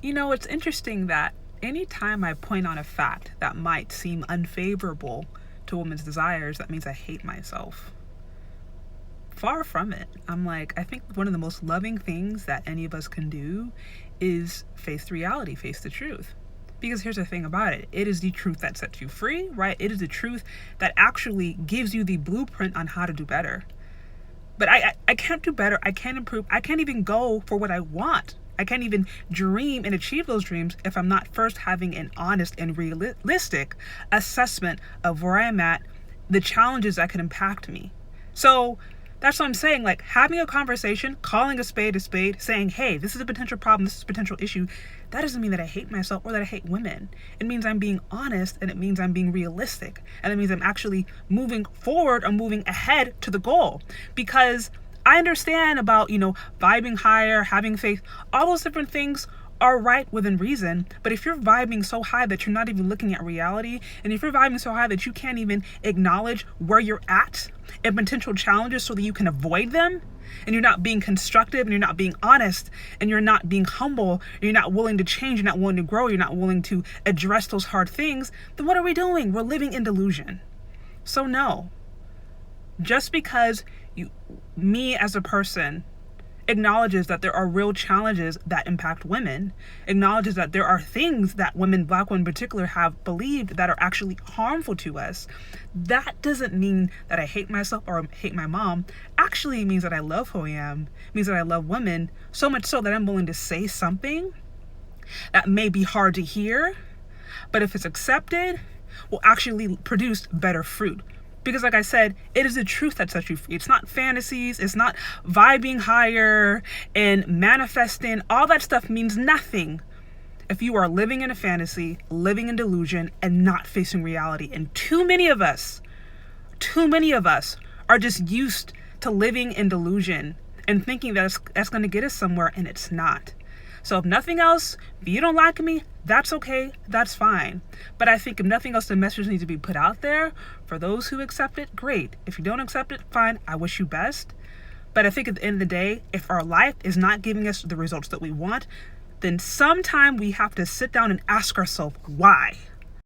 It's interesting that anytime I point on a fact that might seem unfavorable to a woman's desires, that means I hate myself. Far from it. I'm like, I think one of the most loving things that any of us can do is face the reality, face the truth. Because here's the thing about it, it is the truth that sets you free, right? It is the truth that actually gives you the blueprint on how to do better. But I can't do better. I can't improve. I can't even go for what I want. I can't even dream and achieve those dreams if I'm not first having an honest and realistic assessment of where I'm at, the challenges that could impact me. So that's what I'm saying. Like, having a conversation, calling a spade, saying, hey, this is a potential problem, this is a potential issue, that doesn't mean that I hate myself or that I hate women. It means I'm being honest, and it means I'm being realistic. And it means I'm actually moving forward or moving ahead to the goal. Because I understand about, vibing higher, having faith, all those different things are right within reason. But if you're vibing so high that you're not even looking at reality, and if you're vibing so high that you can't even acknowledge where you're at and potential challenges so that you can avoid them, and you're not being constructive, and you're not being honest, and you're not being humble, and you're not willing to change, you're not willing to grow, you're not willing to address those hard things, then what are we doing? We're living in delusion. So no, just because me as a person acknowledges that there are real challenges that impact women, acknowledges that there are things that women, Black women in particular, have believed that are actually harmful to us, that doesn't mean that I hate myself or hate my mom. Actually, it means that I love who I am. It means that I love women so much so that I'm willing to say something that may be hard to hear, but if it's accepted, will actually produce better fruit. Because like I said, it is the truth that sets you free. It's not fantasies. It's not vibing higher and manifesting. All that stuff means nothing if you are living in a fantasy, living in delusion, and not facing reality. And too many of us are just used to living in delusion and thinking that that's going to get us somewhere, and it's not. So if nothing else, if you don't like me, that's okay, that's fine. But I think if nothing else, the message needs to be put out there. For those who accept it, great. If you don't accept it, fine, I wish you best. But I think at the end of the day, if our life is not giving us the results that we want, then sometime we have to sit down and ask ourselves why.